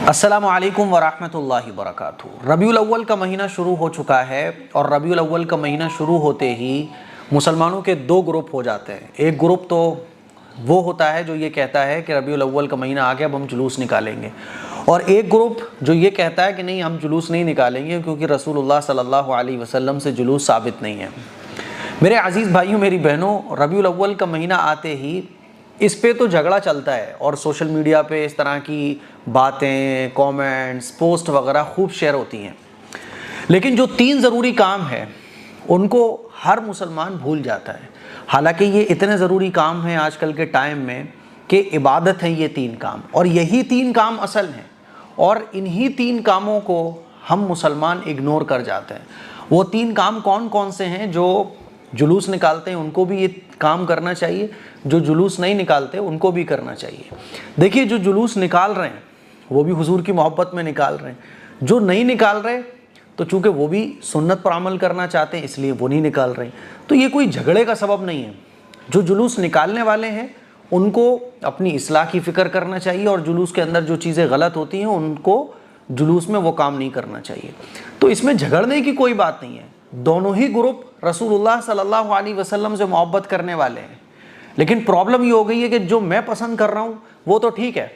السلام علیکم ورحمۃ اللہ وبرکاتہ۔ ربیع الاول کا مہینہ شروع ہو چکا ہے اور ربیع الاول کا مہینہ شروع ہوتے ہی مسلمانوں کے دو گروپ ہو جاتے ہیں۔ ایک گروپ تو وہ ہوتا ہے جو یہ کہتا ہے کہ ربیع الاول کا مہینہ آ گیا اب ہم جلوس نکالیں گے، اور ایک گروپ جو یہ کہتا ہے کہ نہیں ہم جلوس نہیں نکالیں گے کیونکہ رسول اللہ صلی اللہ علیہ وسلم سے جلوس ثابت نہیں ہے۔ میرے عزیز بھائیوں، میری بہنوں، ربیع الاول کا مہینہ آتے ہی اس پہ تو جھگڑا چلتا ہے اور سوشل میڈیا پہ اس طرح کی باتیں، کومنٹس، پوسٹ وغیرہ خوب شیئر ہوتی ہیں، لیکن جو تین ضروری کام ہیں ان کو ہر مسلمان بھول جاتا ہے۔ حالانکہ یہ اتنے ضروری کام ہیں آج کل کے ٹائم میں کہ عبادت ہیں یہ تین کام، اور یہی تین کام اصل ہیں، اور انہی تین کاموں کو ہم مسلمان اگنور کر جاتے ہیں۔ وہ تین کام کون کون سے ہیں؟ جو جلوس نکالتے ہیں ان کو بھی یہ کام کرنا چاہیے، جو جلوس نہیں نکالتے ان کو بھی کرنا چاہیے۔ دیکھیے، جو جلوس نکال رہے ہیں وہ بھی حضور کی محبت میں نکال رہے ہیں، جو نہیں نکال رہے تو چونکہ وہ بھی سنت پر عمل کرنا چاہتے ہیں اس لیے وہ نہیں نکال رہے، تو یہ کوئی جھگڑے کا سبب نہیں ہے۔ جو جلوس نکالنے والے ہیں ان کو اپنی اصلاح کی فکر کرنا چاہیے، اور جلوس کے اندر جو چیزیں غلط ہوتی ہیں ان کو جلوس میں وہ کام نہیں کرنا چاہیے۔ تو اس میں جھگڑنے کی کوئی بات نہیں ہے، دونوں ہی گروپ رسول اللہ صلی اللہ علیہ وسلم سے محبت کرنے والے ہیں، لیکن پرابلم یہ ہو گئی ہے کہ جو میں پسند کر رہا ہوں وہ تو ٹھیک ہے،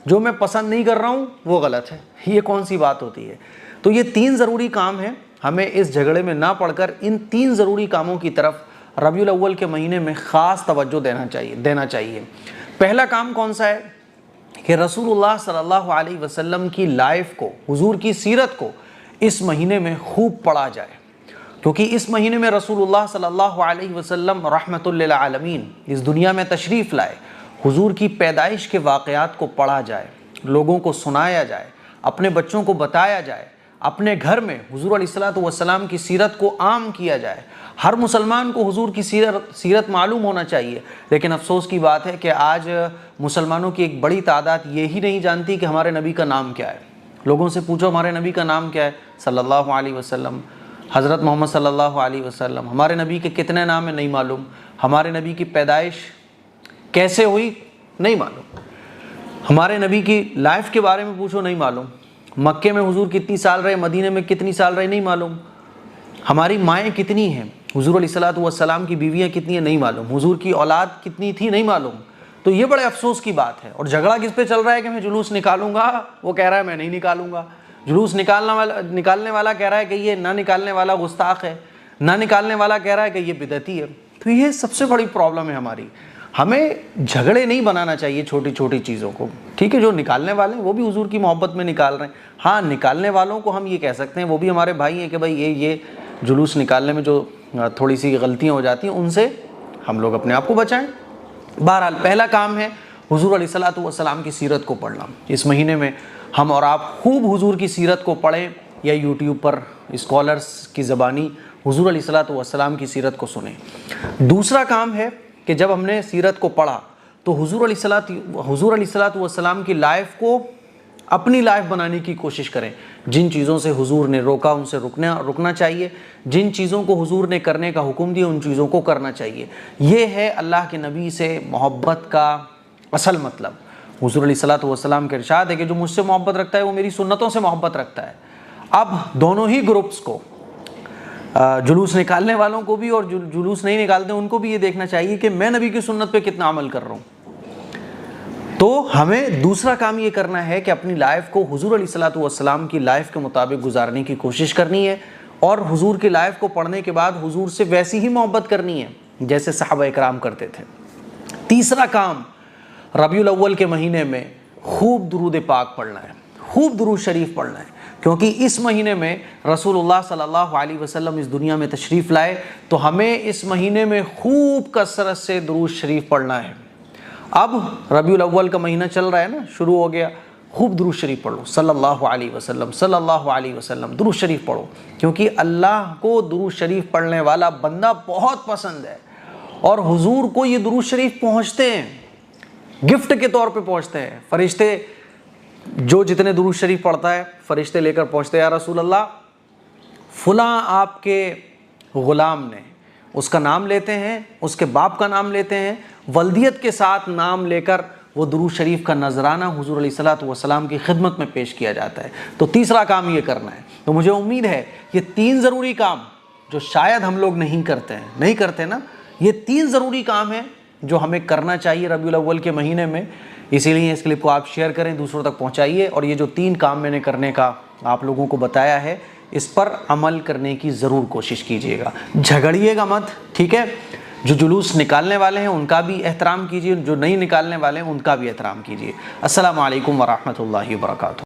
جو میں پسند نہیں کر رہا ہوں وہ غلط ہے۔ یہ کون سی بات ہوتی ہے؟ تو یہ تین ضروری کام ہیں، ہمیں اس جھگڑے میں نہ پڑ کر ان تین ضروری کاموں کی طرف ربیع الاول کے مہینے میں خاص توجہ دینا چاہیے۔ پہلا کام کون سا ہے؟ کہ رسول اللہ صلی اللہ علیہ وسلم کی لائف کو، حضور کی سیرت کو اس مہینے میں خوب پڑھا جائے، کیونکہ اس مہینے میں رسول اللہ صلی اللہ علیہ وسلم رحمۃ للعالمین اس دنیا میں تشریف لائے۔ حضور کی پیدائش کے واقعات کو پڑھا جائے، لوگوں کو سنایا جائے، اپنے بچوں کو بتایا جائے، اپنے گھر میں حضور علیہ الصلوۃ والسلام کی سیرت کو عام کیا جائے۔ ہر مسلمان کو حضور کی سیرت معلوم ہونا چاہیے، لیکن افسوس کی بات ہے کہ آج مسلمانوں کی ایک بڑی تعداد یہی نہیں جانتی کہ ہمارے نبی کا نام کیا ہے۔ لوگوں سے پوچھو ہمارے نبی کا نام کیا ہے؟ صلی اللہ علیہ وسلم، حضرت محمد صلی اللہ علیہ وسلم۔ ہمارے نبی کے کتنے نام ہیں نہیں معلوم، ہمارے نبی کی پیدائش کیسے ہوئی نہیں معلوم، ہمارے نبی کی لائف کے بارے میں پوچھو نہیں معلوم، مکے میں حضور کتنی سال رہے، مدینے میں کتنی سال رہے نہیں معلوم، ہماری مائیں کتنی ہیں، حضور علیہ الصلوۃ والسلام کی بیویاں کتنی ہیں نہیں معلوم، حضور کی اولاد کتنی تھی نہیں معلوم۔ تو یہ بڑے افسوس کی بات ہے، اور جھگڑا کس پہ چل رہا ہے کہ میں جلوس نکالوں گا، وہ کہہ رہا ہے میں نہیں نکالوں گا۔ جلوس نکالنے والا کہہ رہا ہے کہ یہ نہ نکالنے والا گستاخ ہے، نہ نکالنے والا کہہ رہا ہے کہ یہ بدعتی ہے۔ تو یہ سب سے بڑی پرابلم ہے ہماری۔ ہمیں جھگڑے نہیں بنانا چاہیے چھوٹی چھوٹی چیزوں کو، ٹھیک ہے؟ جو نکالنے والے ہیں وہ بھی حضور کی محبت میں نکال رہے ہیں۔ ہاں، نکالنے والوں کو ہم یہ کہہ سکتے ہیں وہ بھی ہمارے بھائی ہیں کہ بھائی یہ جلوس نکالنے میں جو تھوڑی سی غلطیاں ہو جاتی ہیں ان سے ہم لوگ اپنے آپ کو بچائیں۔ بہرحال پہلا کام ہے حضور علیہ الصلوۃ والسلام کی سیرت کو پڑھنا۔ اس مہینے میں ہم اور آپ خوب حضور کی سیرت کو پڑھیں، یا یوٹیوب پر اسکالرس کی زبانی حضور علیہ الصلوۃ والسلام کی سیرت کو سنیں۔ دوسرا کام ہے کہ جب ہم نے سیرت کو پڑھا تو حضور علیہ الصلوۃ والسلام کی لائف کو اپنی لائف بنانے کی کوشش کریں۔ جن چیزوں سے حضور نے روکا ان سے رکنا چاہیے، جن چیزوں کو حضور نے کرنے کا حکم دیا ان چیزوں کو کرنا چاہیے۔ یہ ہے اللہ کے نبی سے محبت کا اصل مطلب۔ حضور علیہ الصلوۃ والسلام کا ارشاد ہے کہ جو مجھ سے محبت رکھتا ہے وہ میری سنتوں سے محبت رکھتا ہے۔ اب دونوں ہی گروپس کو، جلوس نکالنے والوں کو بھی اور جو جلوس نہیں نکالتے ان کو بھی یہ دیکھنا چاہیے کہ میں نبی کی سنت پہ کتنا عمل کر رہا ہوں۔ تو ہمیں دوسرا کام یہ کرنا ہے کہ اپنی لائف کو حضور علیہ الصلوۃ والسلام کی لائف کے مطابق گزارنے کی کوشش کرنی ہے، اور حضور کی لائف کو پڑھنے کے بعد حضور سے ویسی ہی محبت کرنی ہے جیسے صحابہ اکرام کرتے تھے۔ تیسرا کام، ربیع الاول کے مہینے میں خوب درود پاک پڑھنا ہے، خوب درود شریف پڑھنا ہے، کیونکہ اس مہینے میں رسول اللہ صلی اللہ علیہ وسلم اس دنیا میں تشریف لائے، تو ہمیں اس مہینے میں خوب کثرت سے درود شریف پڑھنا ہے۔ اب ربیع الاول کا مہینہ چل رہا ہے نا، شروع ہو گیا، خوب درود شریف پڑھو، صلی اللہ علیہ وسلم، صلی اللہ علیہ وسلم، درود شریف پڑھو، کیونکہ اللہ کو درود شریف پڑھنے والا بندہ بہت پسند ہے، اور حضور کو یہ درود شریف پہنچتے ہیں، گفٹ کے طور پہ پہنچتے ہیں۔ فرشتے جو جتنے درود شریف پڑھتا ہے فرشتے لے کر پہنچتے ہیں، یا رسول اللہ فلاں آپ کے غلام نے، اس کا نام لیتے ہیں، اس کے باپ کا نام لیتے ہیں، ولدیت کے ساتھ نام لے کر وہ درود شریف کا نذرانہ حضور علیہ الصلوۃ والسلام کی خدمت میں پیش کیا جاتا ہے۔ تو تیسرا کام یہ کرنا ہے۔ تو مجھے امید ہے یہ 3 ضروری کام جو شاید ہم لوگ نہیں کرتے نا، یہ 3 ضروری کام ہیں جو ہمیں کرنا چاہیے ربیع الاول کے مہینے میں۔ اسی لیے اس کلپ کو آپ شیئر کریں، دوسروں تک پہنچائیے، اور یہ جو 3 کام میں نے کرنے کا آپ لوگوں کو بتایا ہے اس پر عمل کرنے کی ضرور کوشش کیجیے گا، جھگڑیے گا مت، ٹھیک ہے؟ جو جلوس نکالنے والے ہیں ان کا بھی احترام کیجیے، جو نہیں نکالنے والے ہیں ان کا بھی احترام کیجیے۔ السلام علیکم ورحمۃ اللہ وبرکاتہ۔